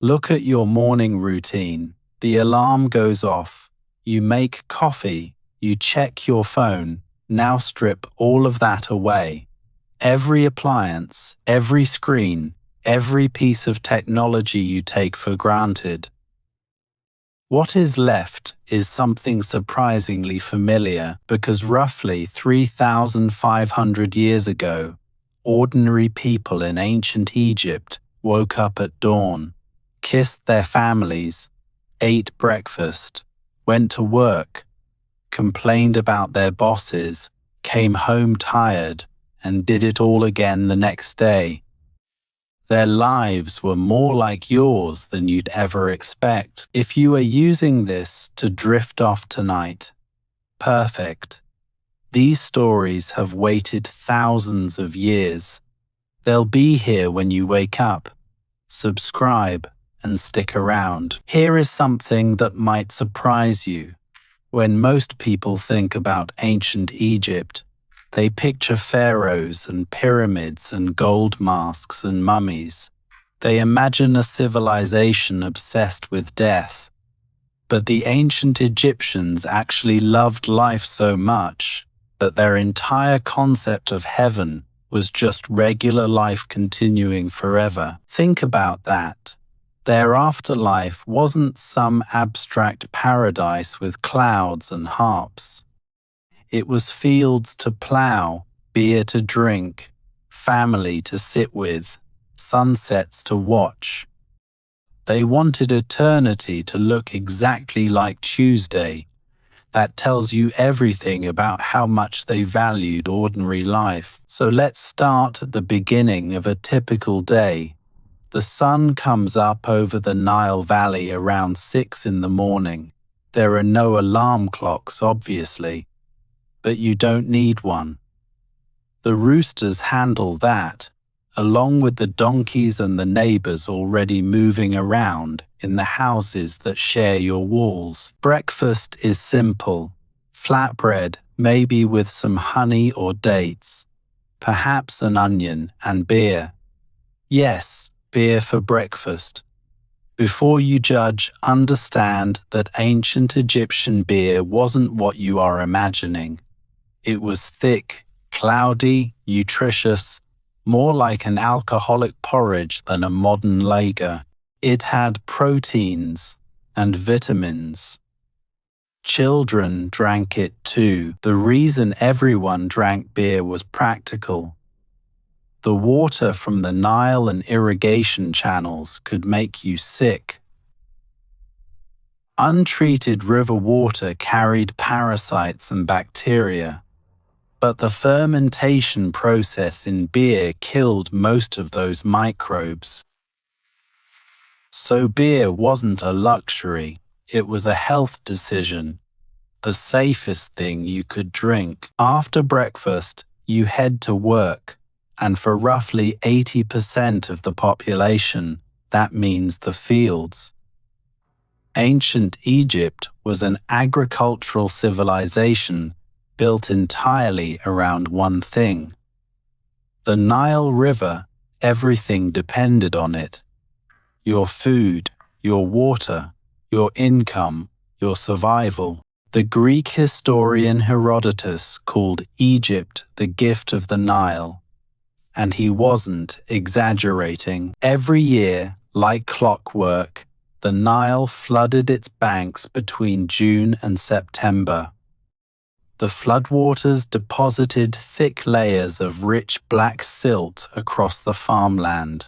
Look at your morning routine. The alarm goes off. You make coffee. You check your phone. Now strip all of that away. Every appliance, every screen, every piece of technology you take for granted. What is left is something surprisingly familiar because roughly 3,500 years ago, ordinary people in ancient Egypt woke up at dawn, kissed their families, ate breakfast, went to work, complained about their bosses, came home tired, and did it all again the next day. Their lives were more like yours than you'd ever expect. If you are using this to drift off tonight, perfect. These stories have waited thousands of years. They'll be here when you wake up. Subscribe and stick around. Here is something that might surprise you. When most people think about ancient Egypt, they picture pharaohs and pyramids and gold masks and mummies. They imagine a civilization obsessed with death. But the ancient Egyptians actually loved life so much that their entire concept of heaven was just regular life continuing forever. Think about that. Their afterlife wasn't some abstract paradise with clouds and harps. It was fields to plow, beer to drink, family to sit with, sunsets to watch. They wanted eternity to look exactly like Tuesday. That tells you everything about how much they valued ordinary life. So let's start at the beginning of a typical day. The sun comes up over the Nile Valley around 6 in the morning. There are no alarm clocks, obviously, but you don't need one. The roosters handle that, along with the donkeys and the neighbors already moving around in the houses that share your walls. Breakfast is simple. Flatbread, maybe with some honey or dates, perhaps an onion and beer. Yes, beer for breakfast. Before you judge, understand that ancient Egyptian beer wasn't what you are imagining. It was thick, cloudy, nutritious, more like an alcoholic porridge than a modern lager. It had proteins and vitamins. Children drank it too. The reason everyone drank beer was practical. The water from the Nile and irrigation channels could make you sick. Untreated river water carried parasites and bacteria. But the fermentation process in beer killed most of those microbes. So beer wasn't a luxury, it was a health decision, the safest thing you could drink. After breakfast, you head to work, and for roughly 80% of the population, that means the fields. Ancient Egypt was an agricultural civilization built entirely around one thing. The Nile River, everything depended on it. Your food, your water, your income, your survival. The Greek historian Herodotus called Egypt the gift of the Nile, and he wasn't exaggerating. Every year, like clockwork, the Nile flooded its banks between June and September. The floodwaters deposited thick layers of rich black silt across the farmland.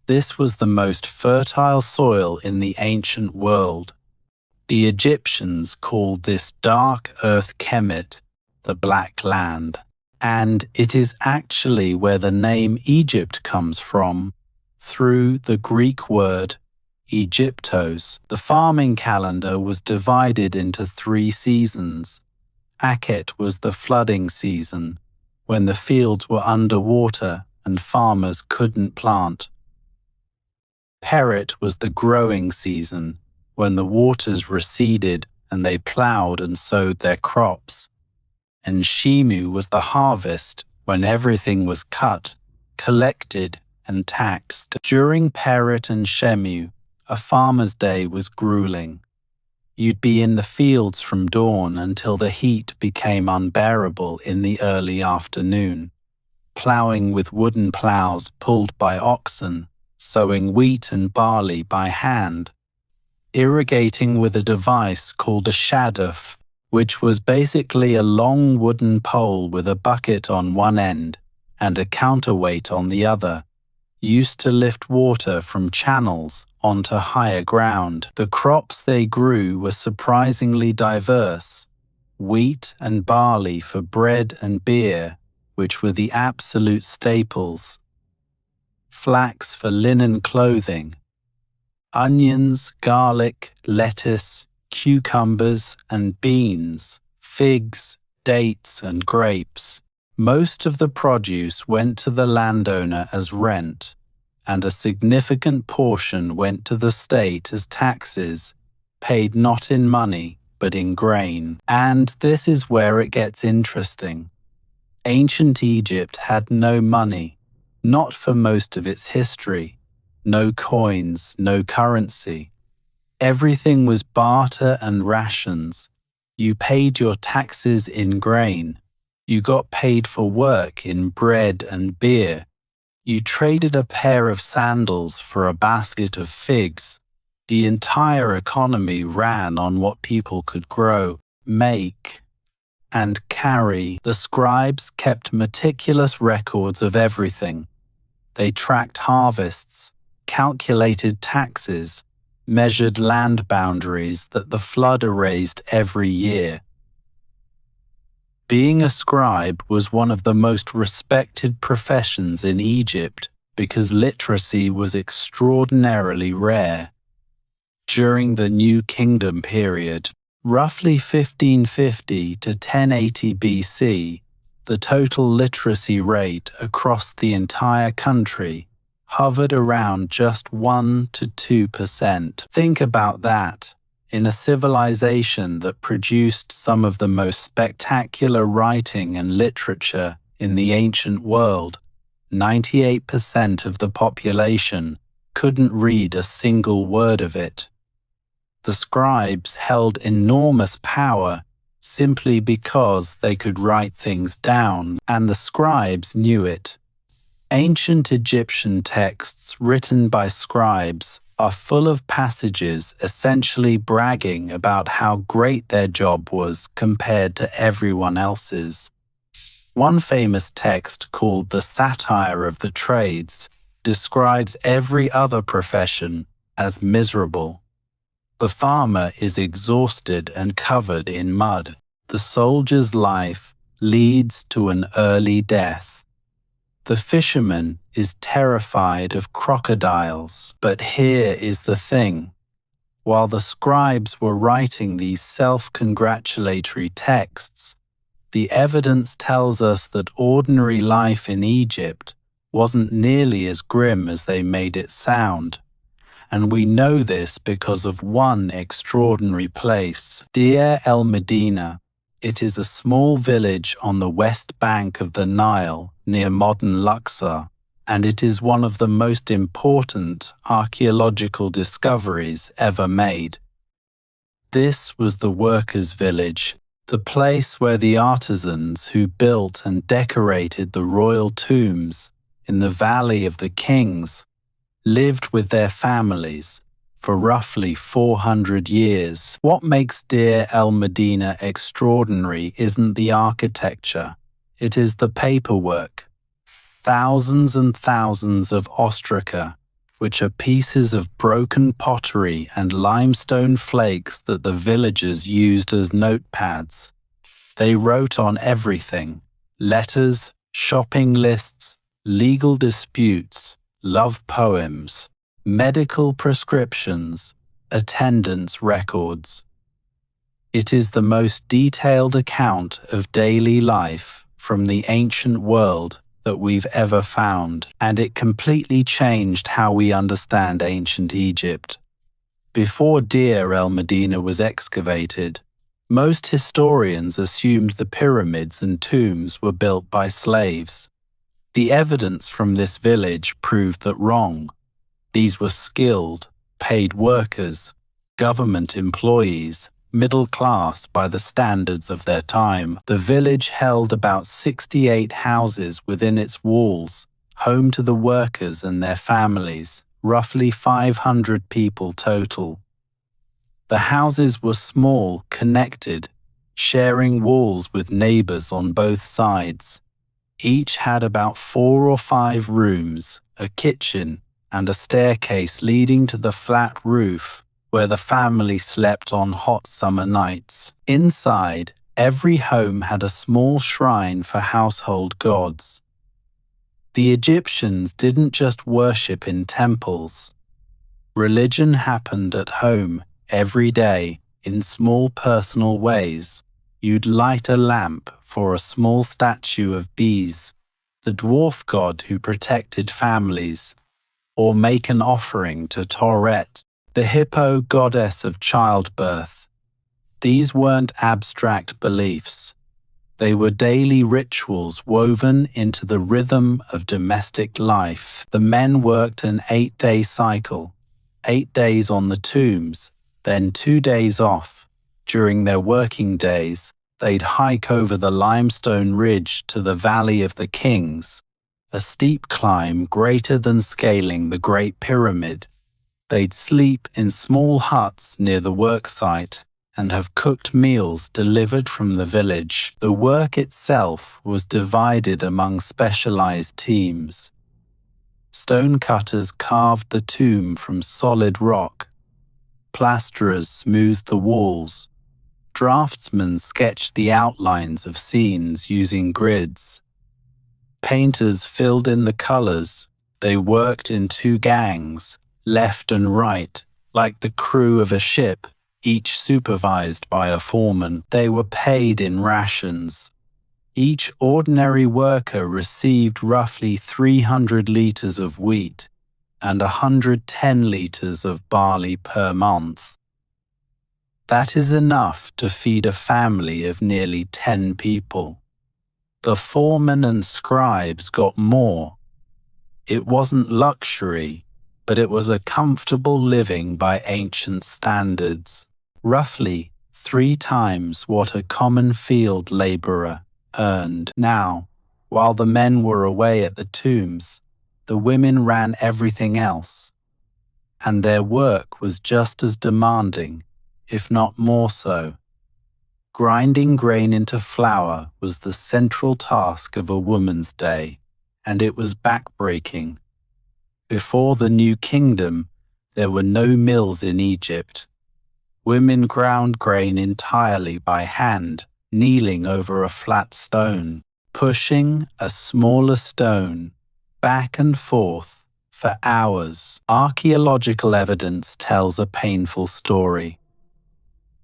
This was the most fertile soil in the ancient world. The Egyptians called this dark earth Kemet, the Black Land, and it is actually where the name Egypt comes from, through the Greek word Egyptos. The farming calendar was divided into 3 seasons. Akhet was the flooding season, when the fields were underwater and farmers couldn't plant. Peret was the growing season, when the waters receded and they plowed and sowed their crops. And Shemu was the harvest, when everything was cut, collected, and taxed. During Peret and Shemu, A farmer's day was grueling. You'd be in the fields from dawn until the heat became unbearable in the early afternoon, ploughing with wooden ploughs pulled by oxen, sowing wheat and barley by hand, irrigating with a device called a shaduf, which was basically a long wooden pole with a bucket on one end and a counterweight on the other, used to lift water from channels onto higher ground. The crops they grew were surprisingly diverse: wheat and barley for bread and beer, which were the absolute staples, flax for linen clothing, onions, garlic, lettuce, cucumbers, and beans, figs, dates, and grapes. Most of the produce went to the landowner as rent, and a significant portion went to the state as taxes, paid not in money, but in grain. And this is where it gets interesting. Ancient Egypt had no money, not for most of its history. No coins, no currency. Everything was barter and rations. You paid your taxes in grain. You got paid for work in bread and beer. You traded a pair of sandals for a basket of figs. The entire economy ran on what people could grow, make, and carry. The scribes kept meticulous records of everything. They tracked harvests, calculated taxes, measured land boundaries that the flood erased every year. Being a scribe was one of the most respected professions in Egypt because literacy was extraordinarily rare. During the New Kingdom period, roughly 1550 to 1080 BC, the total literacy rate across the entire country hovered around just 1 to 2%. Think about that. In a civilization that produced some of the most spectacular writing and literature in the ancient world, 98% of the population couldn't read a single word of it. The scribes held enormous power simply because they could write things down, and the scribes knew it. Ancient Egyptian texts written by scribes are full of passages essentially bragging about how great their job was compared to everyone else's. One famous text, called the Satire of the Trades, describes every other profession as miserable. The farmer is exhausted and covered in mud. The soldier's life leads to an early death. The fisherman is terrified of crocodiles. But here is the thing. While the scribes were writing these self-congratulatory texts, the evidence tells us that ordinary life in Egypt wasn't nearly as grim as they made it sound. And we know this because of one extraordinary place, Deir el-Medina. It is a small village on the west bank of the Nile near modern Luxor, and it is one of the most important archaeological discoveries ever made. This was the workers' village, the place where the artisans who built and decorated the royal tombs in the Valley of the Kings lived with their families for roughly 400 years. What makes Deir el-Medina extraordinary isn't the architecture, it is the paperwork. Thousands and thousands of ostraca, which are pieces of broken pottery and limestone flakes that the villagers used as notepads. They wrote on everything: letters, shopping lists, legal disputes, love poems, medical prescriptions, attendance records. It is the most detailed account of daily life from the ancient world that we've ever found, and it completely changed how we understand ancient Egypt. Before Deir el-Medina was excavated, most historians assumed the pyramids and tombs were built by slaves. The evidence from this village proved that wrong. These were skilled, paid workers, government employees, middle class by the standards of their time. The village held about 68 houses within its walls, home to the workers and their families, roughly 500 people total. The houses were small, connected, sharing walls with neighbors on both sides. Each had about 4 or 5 rooms, a kitchen, and a staircase leading to the flat roof, where the family slept on hot summer nights. Inside, every home had a small shrine for household gods. The Egyptians didn't just worship in temples. Religion happened at home, every day, in small personal ways. You'd light a lamp for a small statue of Bes, the dwarf god who protected families, or make an offering to Tauret, the hippo goddess of childbirth. These weren't abstract beliefs. They were daily rituals woven into the rhythm of domestic life. The men worked an 8-day cycle, 8 days on the tombs, then 2 days off. During their working days, they'd hike over the limestone ridge to the Valley of the Kings, a steep climb greater than scaling the Great Pyramid. They'd sleep in small huts near the worksite and have cooked meals delivered from the village. The work itself was divided among specialized teams. Stonecutters carved the tomb from solid rock. Plasterers smoothed the walls. Draftsmen sketched the outlines of scenes using grids. Painters filled in the colors. They worked in 2 gangs, left and right, like the crew of a ship, each supervised by a foreman. They were paid in rations. Each ordinary worker received roughly 300 liters of wheat and 110 liters of barley per month. That is enough to feed a family of nearly 10 people. The foremen and scribes got more. It wasn't luxury, but it was a comfortable living by ancient standards, roughly 3 times what a common field laborer earned. Now, while the men were away at the tombs, the women ran everything else, and their work was just as demanding, if not more so. Grinding grain into flour was the central task of a woman's day, and it was backbreaking. Before the New Kingdom, there were no mills in Egypt. Women ground grain entirely by hand, kneeling over a flat stone, pushing a smaller stone back and forth for hours. Archaeological evidence tells a painful story.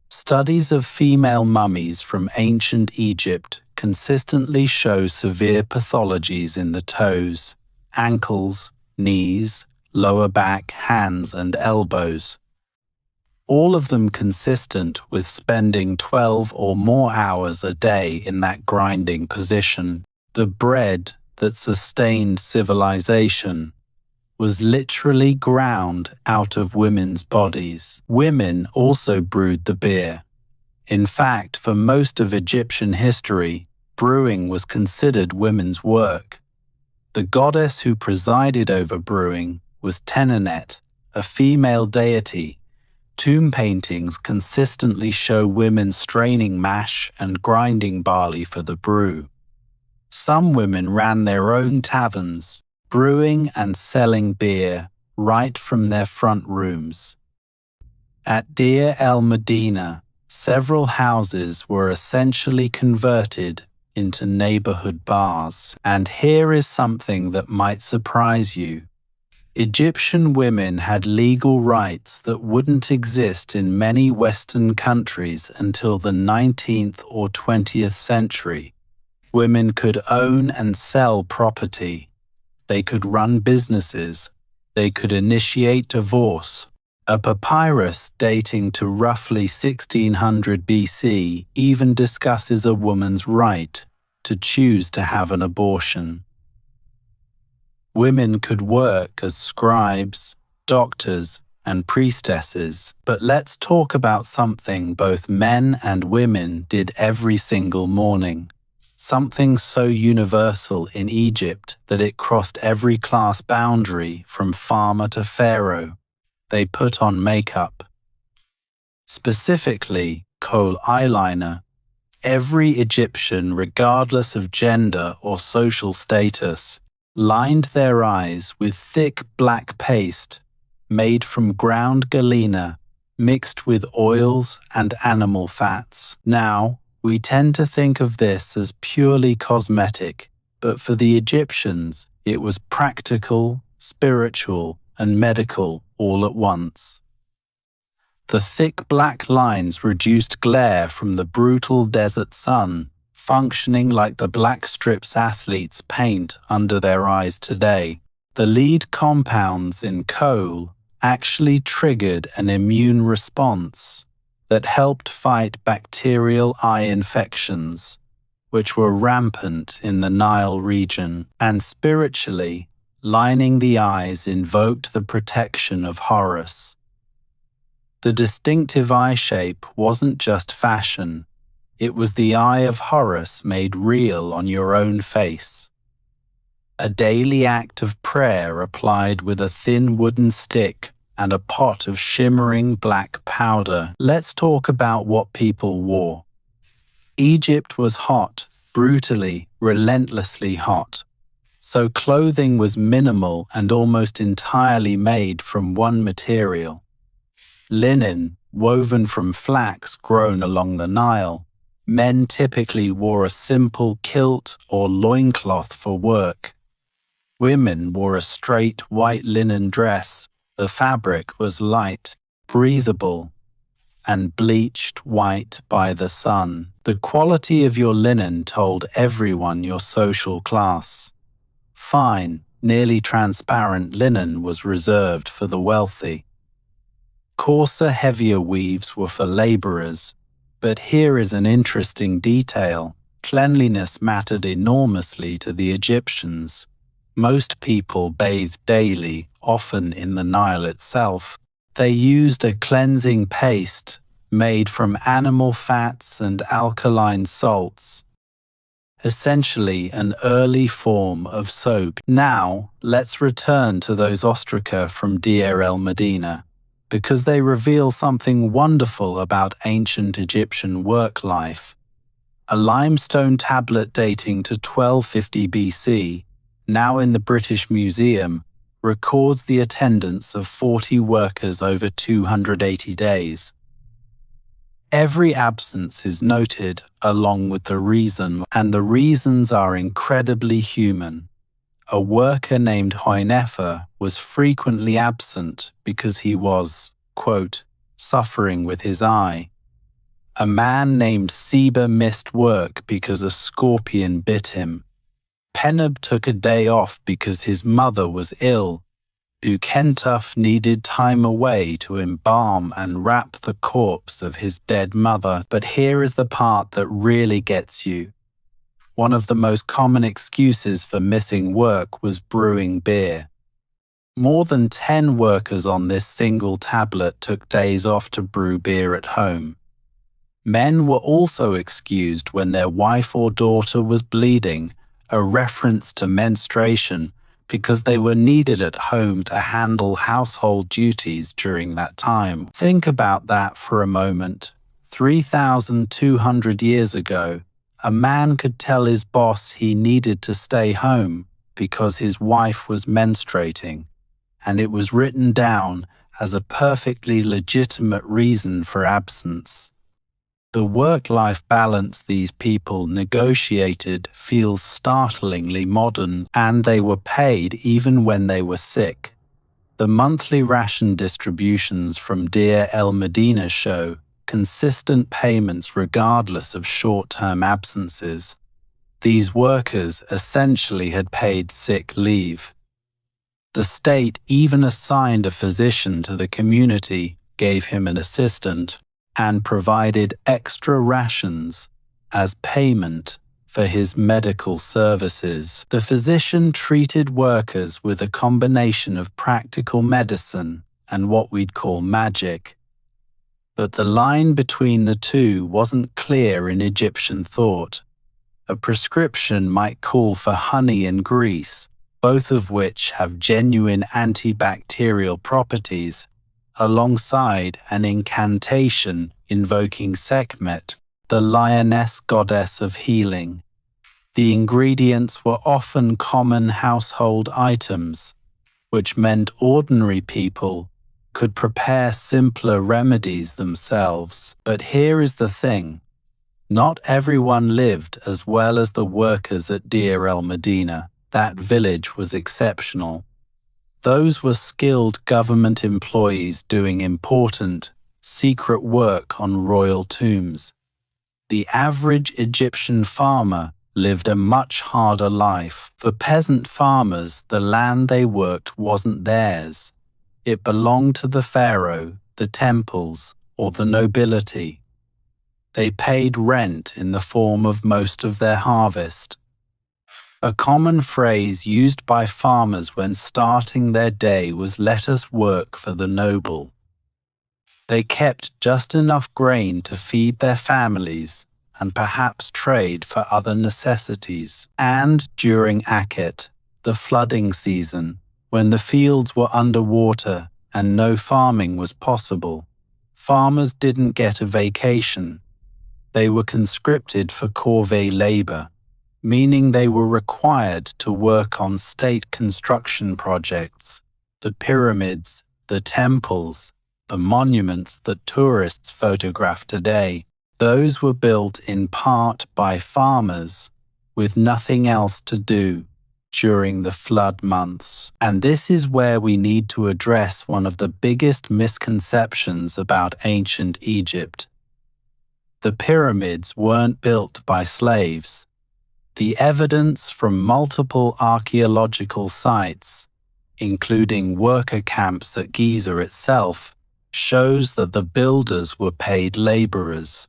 Studies of female mummies from ancient Egypt consistently show severe pathologies in the toes, ankles, knees, lower back, hands, and elbows. All of them consistent with spending 12 or more hours a day in that grinding position. The bread that sustained civilization was literally ground out of women's bodies. Women also brewed the beer. In fact, for most of Egyptian history, brewing was considered women's work. The goddess who presided over brewing was Tenenet, a female deity. Tomb paintings consistently show women straining mash and grinding barley for the brew. Some women ran their own taverns, brewing and selling beer right from their front rooms. At Deir el-Medina, several houses were essentially converted into neighborhood bars. And here is something that might surprise you. Egyptian women had legal rights that wouldn't exist in many Western countries until the 19th or 20th century. Women could own and sell property. They could run businesses. They could initiate divorce. A papyrus dating to roughly 1600 BC even discusses a woman's right to choose to have an abortion. Women could work as scribes, doctors, and priestesses. But let's talk about something both men and women did every single morning. Something so universal in Egypt that it crossed every class boundary from farmer to pharaoh. They put on makeup. Specifically, kohl eyeliner. Every Egyptian, regardless of gender or social status, lined their eyes with thick black paste made from ground galena mixed with oils and animal fats. Now, we tend to think of this as purely cosmetic, but for the Egyptians, it was practical, spiritual, and medical all at once. The thick black lines reduced glare from the brutal desert sun, functioning like the black strips athletes paint under their eyes today. The lead compounds in kohl actually triggered an immune response that helped fight bacterial eye infections, which were rampant in the Nile region. And spiritually, lining the eyes invoked the protection of Horus. The distinctive eye shape wasn't just fashion, it was the eye of Horus made real on your own face. A daily act of prayer applied with a thin wooden stick and a pot of shimmering black powder. Let's talk about what people wore. Egypt was hot, brutally, relentlessly hot. So clothing was minimal and almost entirely made from one material. Linen, woven from flax grown along the Nile. Men typically wore a simple kilt or loincloth for work. Women wore a straight white linen dress. The fabric was light, breathable, and bleached white by the sun. The quality of your linen told everyone your social class. Fine, nearly transparent linen was reserved for the wealthy. Coarser, heavier weaves were for laborers, but here is an interesting detail. Cleanliness mattered enormously to the Egyptians. Most people bathed daily, often in the Nile itself. They used a cleansing paste made from animal fats and alkaline salts, essentially an early form of soap. Now, let's return to those ostraca from Deir el-Medina, because they reveal something wonderful about ancient Egyptian work life. A limestone tablet dating to 1250 BC, now in the British Museum, records the attendance of 40 workers over 280 days. Every absence is noted along with the reason, and the reasons are incredibly human. A worker named Hoinefer was frequently absent because he was, quote, suffering with his eye. A man named Seba missed work because a scorpion bit him. Peneb took a day off because his mother was ill. Bukentuf needed time away to embalm and wrap the corpse of his dead mother. But here is the part that really gets you. One of the most common excuses for missing work was brewing beer. More than 10 workers on this single tablet took days off to brew beer at home. Men were also excused when their wife or daughter was bleeding, a reference to menstruation, because they were needed at home to handle household duties during that time. Think about that for a moment. 3,200 years ago, a man could tell his boss he needed to stay home because his wife was menstruating, and it was written down as a perfectly legitimate reason for absence. The work-life balance these people negotiated feels startlingly modern, and they were paid even when they were sick. The monthly ration distributions from Deir el-Medina show consistent payments regardless of short-term absences. These workers essentially had paid sick leave. The state even assigned a physician to the community, gave him an assistant, and provided extra rations as payment for his medical services. The physician treated workers with a combination of practical medicine and what we'd call magic. But the line between the two wasn't clear in Egyptian thought. A prescription might call for honey and grease, both of which have genuine antibacterial properties, alongside an incantation invoking Sekhmet, the lioness goddess of healing. The ingredients were often common household items, which meant ordinary people could prepare simpler remedies themselves. But here is the thing. Not everyone lived as well as the workers at Deir el-Medina. That village was exceptional. Those were skilled government employees doing important, secret work on royal tombs. The average Egyptian farmer lived a much harder life. For peasant farmers, the land they worked wasn't theirs. It belonged to the pharaoh, the temples, or the nobility. They paid rent in the form of most of their harvest. A common phrase used by farmers when starting their day was "let us work for the noble." They kept just enough grain to feed their families and perhaps trade for other necessities. And during Akhet, the flooding season, when the fields were underwater and no farming was possible, farmers didn't get a vacation. They were conscripted for corvée labor, meaning they were required to work on state construction projects, the pyramids, the temples, the monuments that tourists photograph today. Those were built in part by farmers with nothing else to do during the flood months. And this is where we need to address one of the biggest misconceptions about ancient Egypt. The pyramids weren't built by slaves. The evidence from multiple archaeological sites, including worker camps at Giza itself, shows that the builders were paid laborers.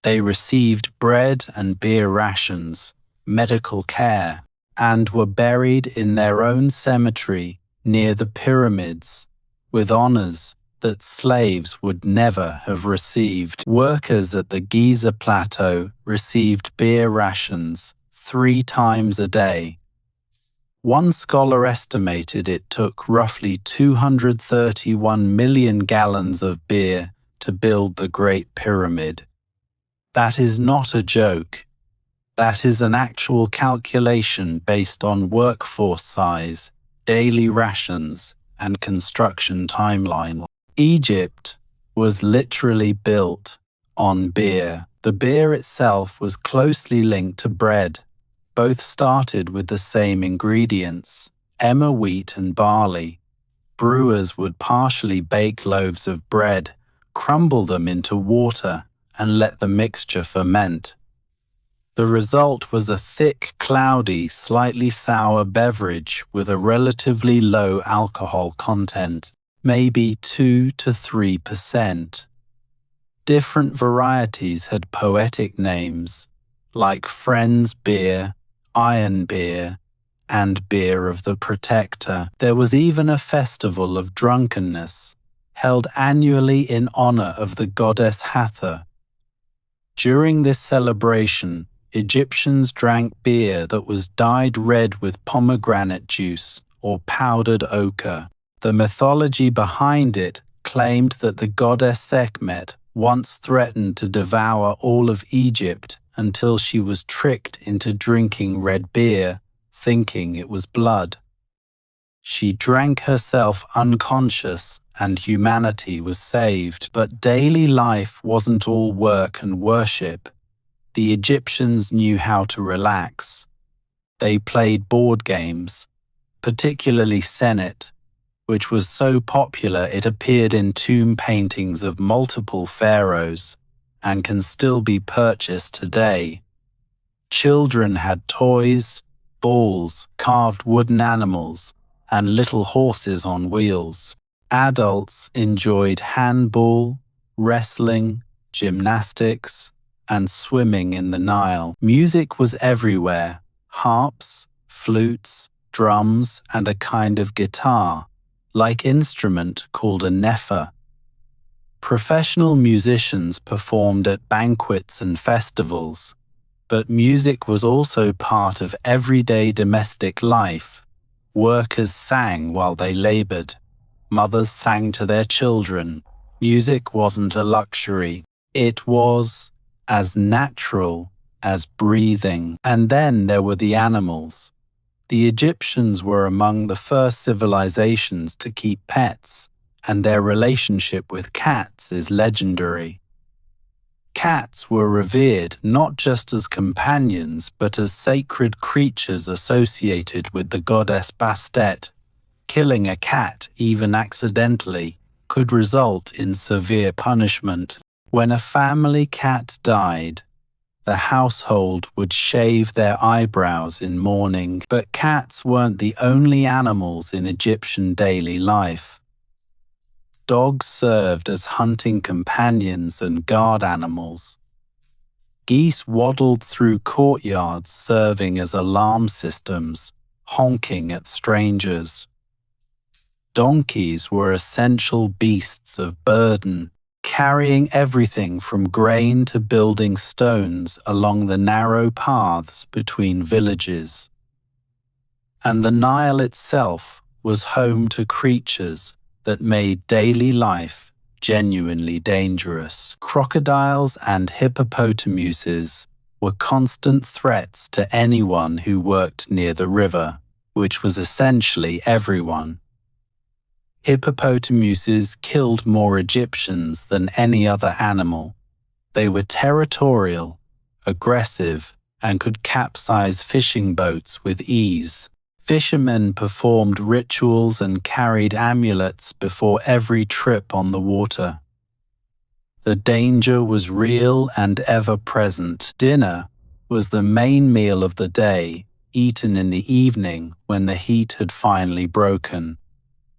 They received bread and beer rations, medical care, and were buried in their own cemetery near the pyramids, with honors that slaves would never have received. Workers at the Giza Plateau received beer rations 3 times a day. One scholar estimated it took roughly 231 million gallons of beer to build the Great Pyramid. That is not a joke. That is an actual calculation based on workforce size, daily rations, and construction timeline. Egypt was literally built on beer. The beer itself was closely linked to bread. Both started with the same ingredients, emmer wheat and barley. Brewers would partially bake loaves of bread, crumble them into water, and let the mixture ferment. The result was a thick, cloudy, slightly sour beverage with a relatively low alcohol content, maybe 2 to 3%. Different varieties had poetic names, like Friends Beer, Iron Beer, and Beer of the Protector. There was even a festival of drunkenness, held annually in honor of the goddess Hathor. During this celebration, Egyptians drank beer that was dyed red with pomegranate juice or powdered ochre. The mythology behind it claimed that the goddess Sekhmet once threatened to devour all of Egypt until she was tricked into drinking red beer, thinking it was blood. She drank herself unconscious and humanity was saved. But daily life wasn't all work and worship. The Egyptians knew how to relax. They played board games, particularly Senet, which was so popular it appeared in tomb paintings of multiple pharaohs and can still be purchased today. Children had toys, balls, carved wooden animals, and little horses on wheels. Adults enjoyed handball, wrestling, gymnastics, and swimming in the Nile. Music was everywhere: harps, flutes, drums, and a kind of guitar, like instrument called a nepher. Professional musicians performed at banquets and festivals, but music was also part of everyday domestic life. Workers sang while they labored. Mothers sang to their children. Music wasn't a luxury. It was as natural as breathing. And then there were the animals. The Egyptians were among the first civilizations to keep pets, and their relationship with cats is legendary. Cats were revered not just as companions but as sacred creatures associated with the goddess Bastet. Killing a cat, even accidentally, could result in severe punishment. When a family cat died, the household would shave their eyebrows in mourning. But cats weren't the only animals in Egyptian daily life. Dogs served as hunting companions and guard animals. Geese waddled through courtyards serving as alarm systems, honking at strangers. Donkeys were essential beasts of burden, carrying everything from grain to building stones along the narrow paths between villages. And the Nile itself was home to creatures that made daily life genuinely dangerous. Crocodiles and hippopotamuses were constant threats to anyone who worked near the river, which was essentially everyone. Hippopotamuses killed more Egyptians than any other animal. They were territorial, aggressive, and could capsize fishing boats with ease. Fishermen performed rituals and carried amulets before every trip on the water. The danger was real and ever-present. Dinner was the main meal of the day, eaten in the evening when the heat had finally broken.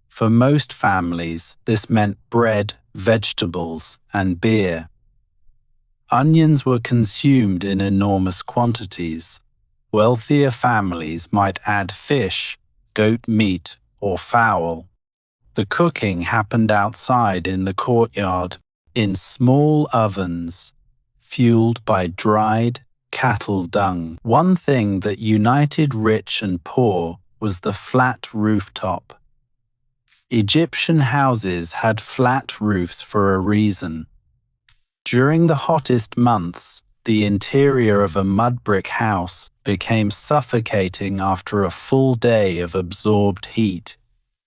For most families, this meant bread, vegetables, and beer. Onions were consumed in enormous quantities. Wealthier families might add fish, goat meat, or fowl. The cooking happened outside in the courtyard, in small ovens, fueled by dried cattle dung. One thing that united rich and poor was the flat rooftop. Egyptian houses had flat roofs for a reason. During the hottest months, the interior of a mud brick house became suffocating after a full day of absorbed heat.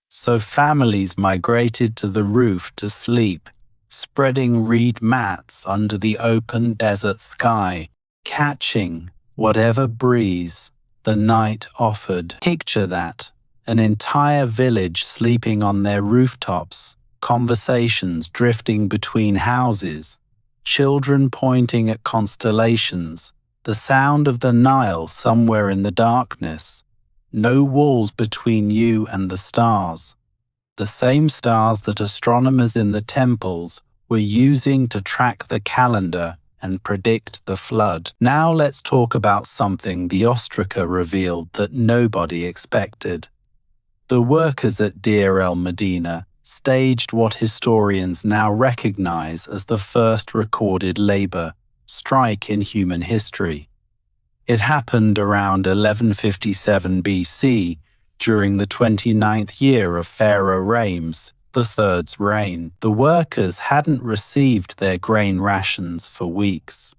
So families migrated to the roof to sleep, spreading reed mats under the open desert sky, catching whatever breeze the night offered. Picture that. An entire village sleeping on their rooftops, conversations drifting between houses, children pointing at constellations, the sound of the Nile somewhere in the darkness, no walls between you and the stars, the same stars that astronomers in the temples were using to track the calendar and predict the flood. Now let's talk about something the ostraca revealed that nobody expected. The workers at Deir el-Medina staged what historians now recognize as the first recorded labor strike in human history. It happened around 1157 BC, during the 29th year of Pharaoh Rames III's reign. The workers hadn't received their grain rations for weeks.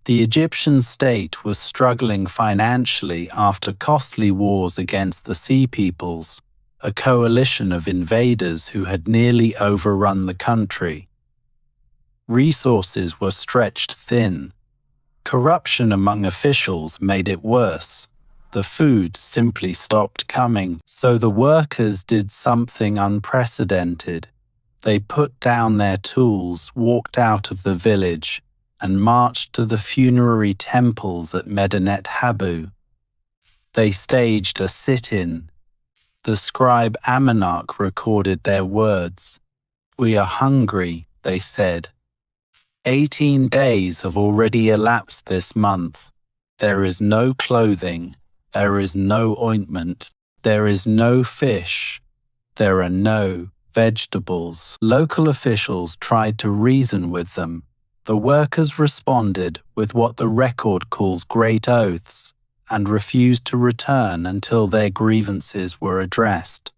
The Egyptian state was struggling financially after costly wars against the Sea Peoples, a coalition of invaders who had nearly overrun the country. Resources were stretched thin. Corruption among officials made it worse. The food simply stopped coming, so the workers did something unprecedented. They put down their tools, walked out of the village, and marched to the funerary temples at Medinet Habu. They staged a sit-in. The scribe Amonarch recorded their words. "We are hungry," they said. 18 days have already elapsed this month. There is no clothing. There is no ointment. There is no fish. There are no vegetables. Local officials tried to reason with them. The workers responded with what the record calls great oaths and refused to return until their grievances were addressed.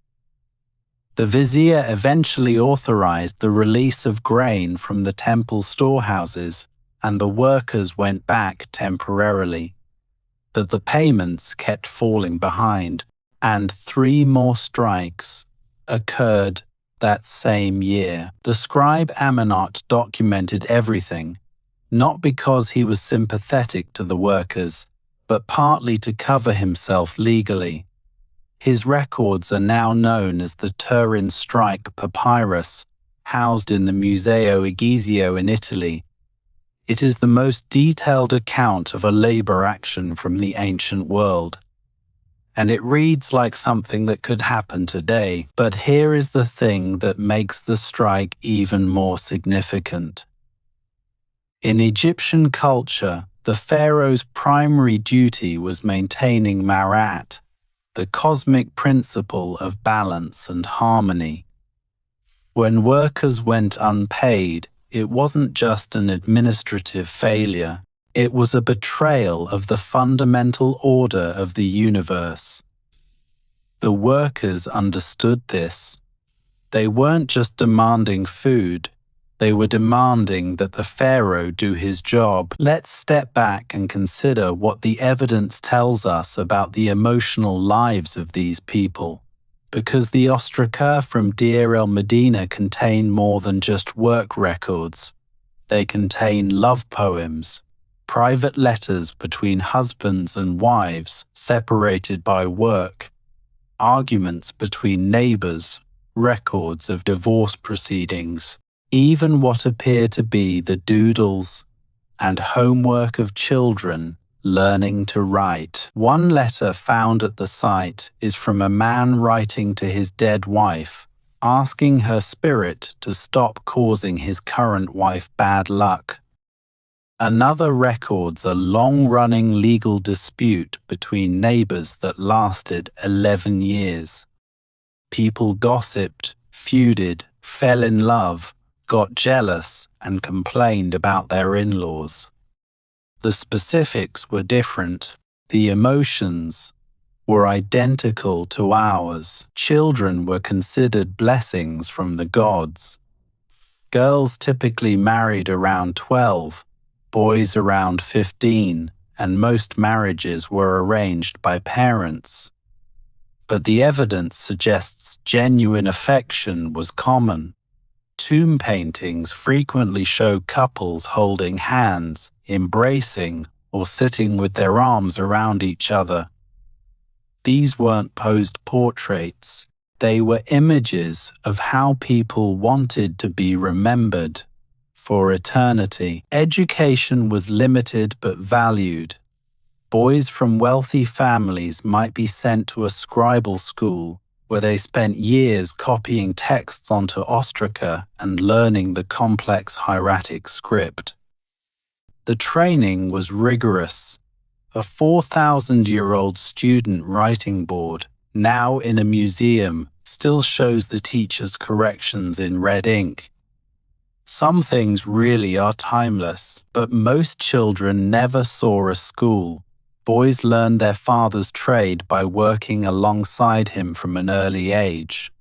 The vizier eventually authorized the release of grain from the temple storehouses, and the workers went back temporarily. But the payments kept falling behind, and 3 more strikes occurred that same year. The scribe Amonot documented everything, not because he was sympathetic to the workers, but partly to cover himself legally. His records are now known as the Turin Strike Papyrus, housed in the Museo Egizio in Italy. It is the most detailed account of a labor action from the ancient world. And it reads like something that could happen today. But here is the thing that makes the strike even more significant. In Egyptian culture, the pharaoh's primary duty was maintaining Ma'at, the cosmic principle of balance and harmony. When workers went unpaid, it wasn't just an administrative failure. It was a betrayal of the fundamental order of the universe. The workers understood this. They weren't just demanding food, they were demanding that the pharaoh do his job. Let's step back and consider what the evidence tells us about the emotional lives of these people. Because the ostraca from Deir el-Medina contain more than just work records. They contain love poems, private letters between husbands and wives separated by work, arguments between neighbors, records of divorce proceedings, even what appear to be the doodles and homework of children learning to write. One letter found at the site is from a man writing to his dead wife, asking her spirit to stop causing his current wife bad luck. Another records a long-running legal dispute between neighbors that lasted 11 years. People gossiped, feuded, fell in love, got jealous, and complained about their in-laws. The specifics were different. The emotions were identical to ours. Children were considered blessings from the gods. Girls typically married around 12, boys around 15, and most marriages were arranged by parents. But the evidence suggests genuine affection was common. Tomb paintings frequently show couples holding hands, embracing, or sitting with their arms around each other. These weren't posed portraits. They were images of how people wanted to be remembered for eternity. Education was limited but valued. Boys from wealthy families might be sent to a scribal school where they spent years copying texts onto ostraca and learning the complex hieratic script. The training was rigorous. A 4,000-year-old student writing board, now in a museum, still shows the teacher's corrections in red ink. Some things really are timeless, but most children never saw a school. Boys learned their father's trade by working alongside him from an early age.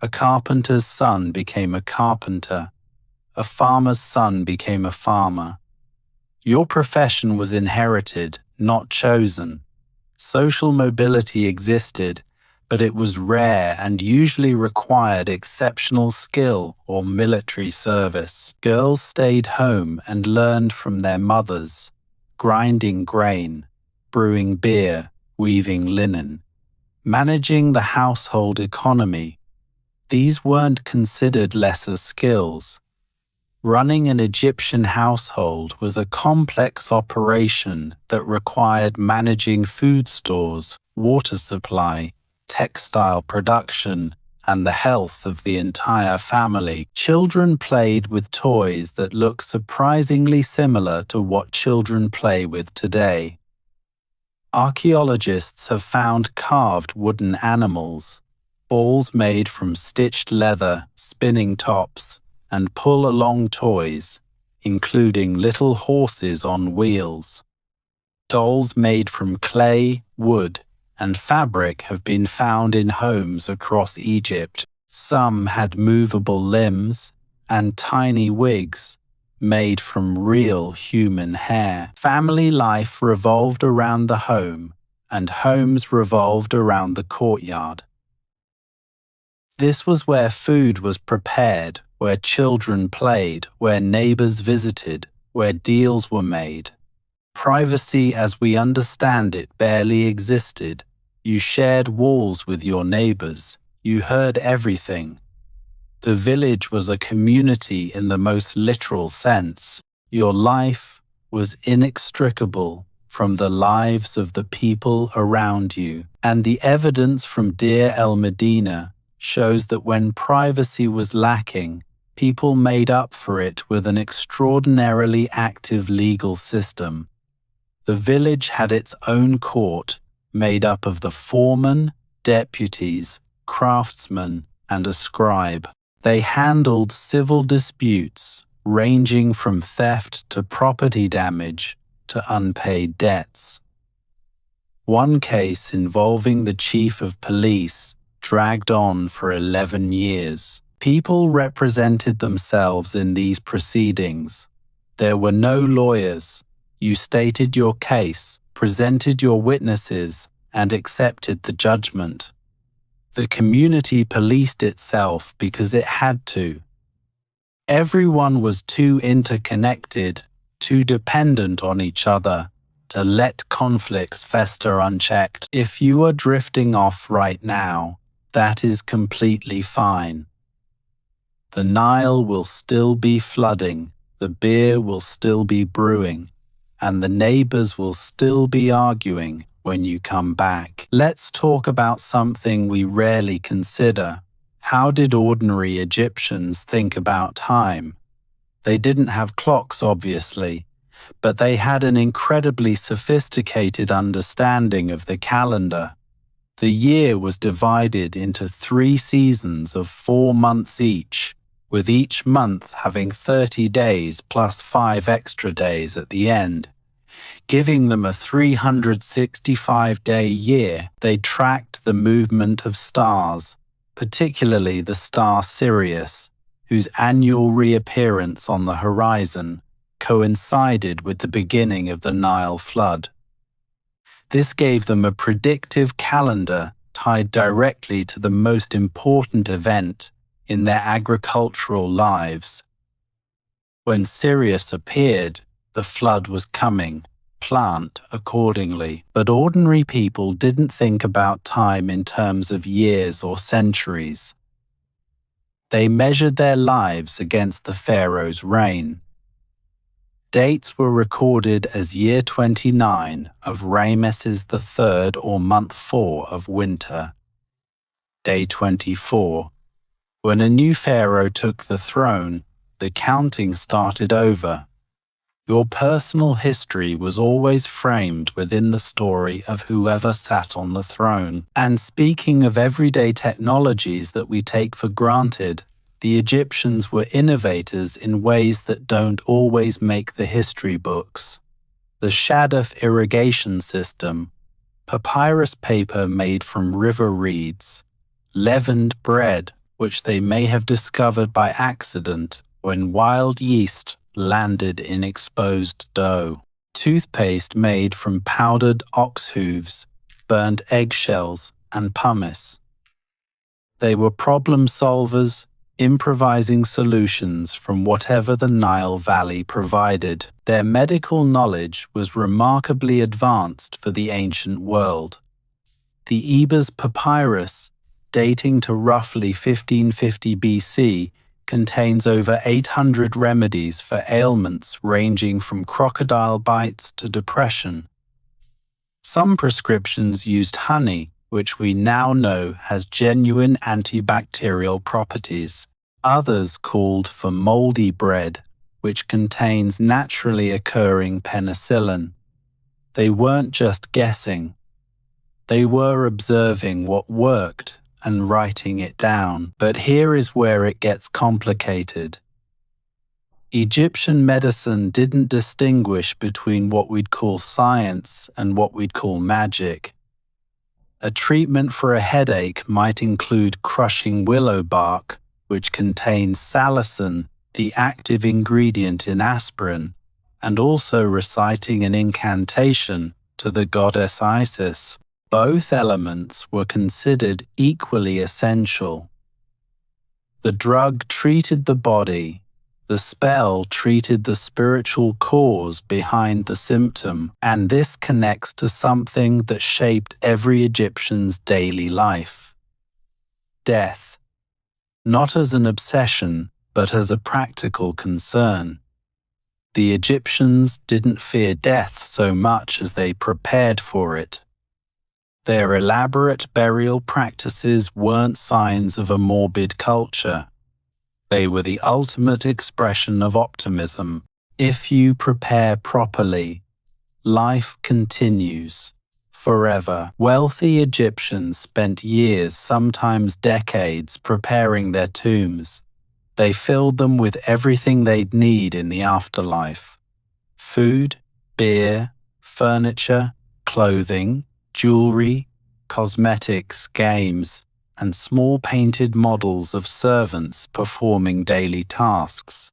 A carpenter's son became a carpenter. A farmer's son became a farmer. Your profession was inherited, not chosen. Social mobility existed, but it was rare and usually required exceptional skill or military service. Girls stayed home and learned from their mothers, grinding grain, brewing beer, weaving linen, managing the household economy. These weren't considered lesser skills. Running an Egyptian household was a complex operation that required managing food stores, water supply, textile production, and the health of the entire family. Children played with toys that look surprisingly similar to what children play with today. Archaeologists have found carved wooden animals, balls made from stitched leather, spinning tops, and pull-along toys, including little horses on wheels. Dolls made from clay, wood, and fabric have been found in homes across Egypt. Some had movable limbs and tiny wigs made from real human hair. Family life revolved around the home, and homes revolved around the courtyard. This was where food was prepared, where children played, where neighbors visited, where deals were made. Privacy as we understand it barely existed. You shared walls with your neighbors. You heard everything. The village was a community in the most literal sense. Your life was inextricable from the lives of the people around you. And the evidence from Deir el-Medina shows that when privacy was lacking, people made up for it with an extraordinarily active legal system. The village had its own court, made up of the foreman, deputies, craftsmen, and a scribe. They handled civil disputes, ranging from theft to property damage to unpaid debts. One case involving the chief of police dragged on for 11 years. People represented themselves in these proceedings. There were no lawyers. You stated your case, presented your witnesses, and accepted the judgment. The community policed itself because it had to. Everyone was too interconnected, too dependent on each other, to let conflicts fester unchecked. If you are drifting off right now, that is completely fine. The Nile will still be flooding, the beer will still be brewing, and the neighbors will still be arguing when you come back. Let's talk about something we rarely consider. How did ordinary Egyptians think about time? They didn't have clocks, obviously, but they had an incredibly sophisticated understanding of the calendar. The year was divided into 3 seasons of 4 months each, with each month having 30 days plus 5 extra days at the end, giving them a 365-day year. They tracked the movement of stars, particularly the star Sirius, whose annual reappearance on the horizon coincided with the beginning of the Nile flood. This gave them a predictive calendar tied directly to the most important event in their agricultural lives. When Sirius appeared, the flood was coming. Plant accordingly. But ordinary people didn't think about time in terms of years or centuries. They measured their lives against the pharaoh's reign. Dates were recorded as year 29 of Ramesses III or month 4 of winter. Day 24. When a new pharaoh took the throne, the counting started over. Your personal history was always framed within the story of whoever sat on the throne. And speaking of everyday technologies that we take for granted, the Egyptians were innovators in ways that don't always make the history books. The Shaduf irrigation system, papyrus paper made from river reeds, leavened bread, which they may have discovered by accident when wild yeast landed in exposed dough, toothpaste made from powdered ox hooves, burnt eggshells, and pumice. They were problem solvers, improvising solutions from whatever the Nile Valley provided. Their medical knowledge was remarkably advanced for the ancient world. The Ebers Papyrus, dating to roughly 1550 BC, contains over 800 remedies for ailments ranging from crocodile bites to depression. Some prescriptions used honey, which we now know has genuine antibacterial properties. Others called for moldy bread, which contains naturally occurring penicillin. They weren't just guessing. They were observing what worked and writing it down. But here is where it gets complicated. Egyptian medicine didn't distinguish between what we'd call science and what we'd call magic. A treatment for a headache might include crushing willow bark, which contains salicin, the active ingredient in aspirin, and also reciting an incantation to the goddess Isis. Both elements were considered equally essential. The drug treated the body, the spell treated the spiritual cause behind the symptom, and this connects to something that shaped every Egyptian's daily life: death. Not as an obsession, but as a practical concern. The Egyptians didn't fear death so much as they prepared for it. Their elaborate burial practices weren't signs of a morbid culture. They were the ultimate expression of optimism. If you prepare properly, life continues forever. Wealthy Egyptians spent years, sometimes decades, preparing their tombs. They filled them with everything they'd need in the afterlife: food, beer, furniture, clothing, jewelry, cosmetics, games, and small painted models of servants performing daily tasks.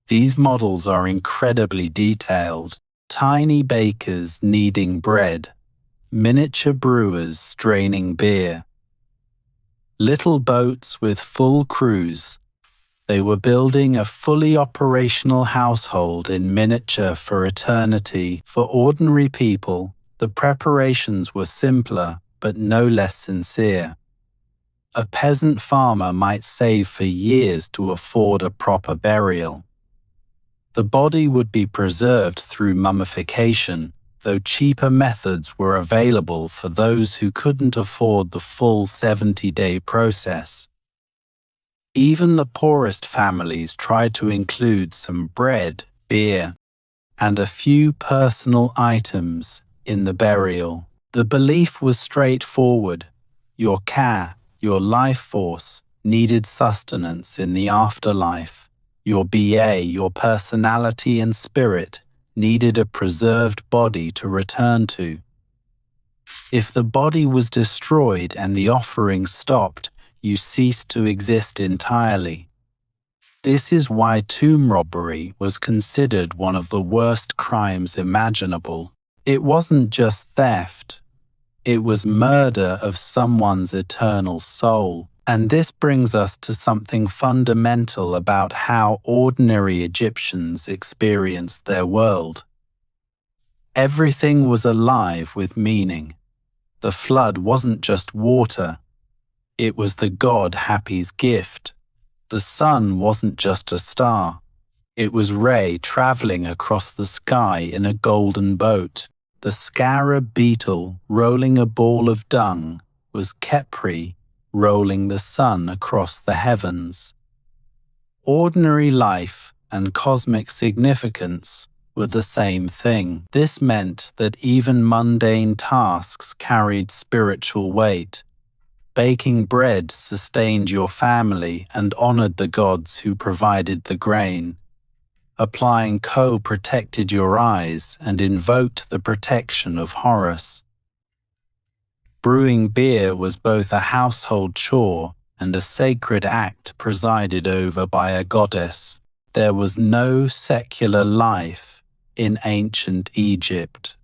These models are incredibly detailed: tiny bakers kneading bread, miniature brewers straining beer, little boats with full crews. They were building a fully operational household in miniature for eternity. For ordinary people, the preparations were simpler, but no less sincere. A peasant farmer might save for years to afford a proper burial. The body would be preserved through mummification, though cheaper methods were available for those who couldn't afford the full 70-day process. Even the poorest families tried to include some bread, beer, and a few personal items in the burial. The belief was straightforward: your ka, your life force, needed sustenance in the afterlife. Your ba, your personality and spirit, needed a preserved body to return to. If the body was destroyed and the offering stopped, you ceased to exist entirely. This is why tomb robbery was considered one of the worst crimes imaginable. It wasn't just theft, it was murder of someone's eternal soul. And this brings us to something fundamental about how ordinary Egyptians experienced their world. Everything was alive with meaning. The flood wasn't just water, it was the god Hapi's gift. The sun wasn't just a star, it was Re traveling across the sky in a golden boat. The scarab beetle rolling a ball of dung was Khepri rolling the sun across the heavens. Ordinary life and cosmic significance were the same thing. This meant that even mundane tasks carried spiritual weight. Baking bread sustained your family and honored the gods who provided the grain. Applying koh protected your eyes and invoked the protection of Horus. Brewing beer was both a household chore and a sacred act presided over by a goddess. There was no secular life in ancient Egypt.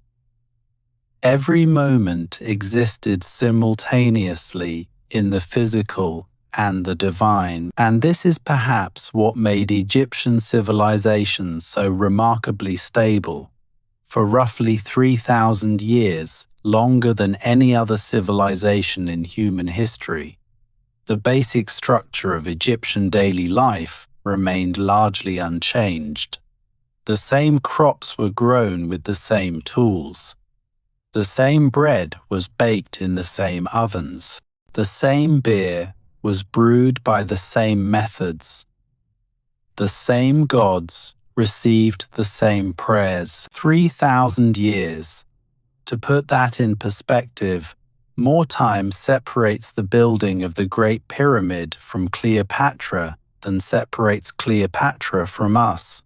Every moment existed simultaneously in the physical and the divine, and this is perhaps what made Egyptian civilization so remarkably stable. For roughly 3,000 years, longer than any other civilization in human history, the basic structure of Egyptian daily life remained largely unchanged. The same crops were grown with the same tools. The same bread was baked in the same ovens. The same beer was brewed by the same methods. The same gods received the same prayers. 3,000 years. To put that in perspective, More time separates the building of the Great Pyramid from Cleopatra than separates Cleopatra from us.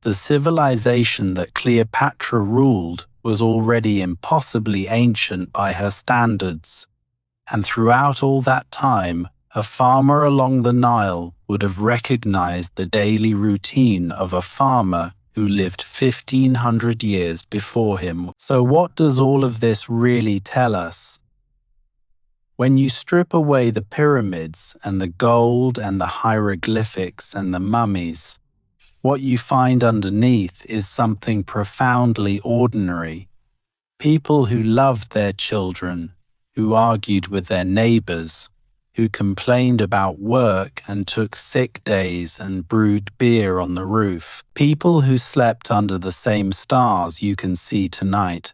The civilization that Cleopatra ruled was already impossibly ancient by her standards, and throughout all that time, a farmer along the Nile would have recognized the daily routine of a farmer who lived 1500 years before him. So what does all of this really tell us? When you strip away the pyramids and the gold and the hieroglyphics and the mummies, what you find underneath is something profoundly ordinary. People who loved their children, who argued with their neighbors, who complained about work and took sick days and brewed beer on the roof. People who slept under the same stars you can see tonight,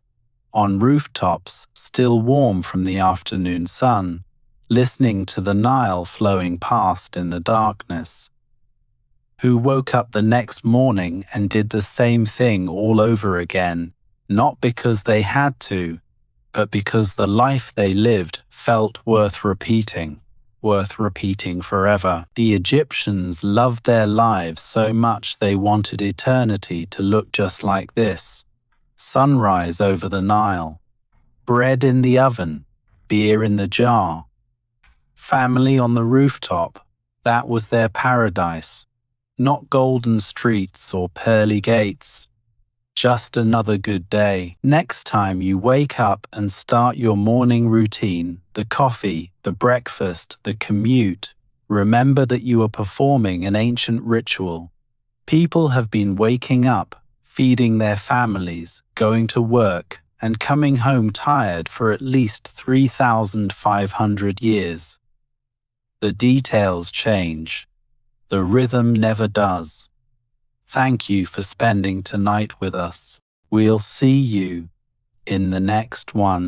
on rooftops still warm from the afternoon sun, listening to the Nile flowing past in the darkness. Who woke up the next morning and did the same thing all over again, not because they had to, but because the life they lived felt worth repeating forever. The Egyptians loved their lives so much they wanted eternity to look just like this. Sunrise over the Nile, bread in the oven, beer in the jar, family on the rooftop. That was their paradise. Not golden streets or pearly gates. Just another good day. Next time you wake up and start your morning routine, the coffee, the breakfast, the commute, remember that you are performing an ancient ritual. People have been waking up, feeding their families, going to work, and coming home tired for at least 3,500 years. The details change. The rhythm never does. Thank you for spending tonight with us. We'll see you in the next one.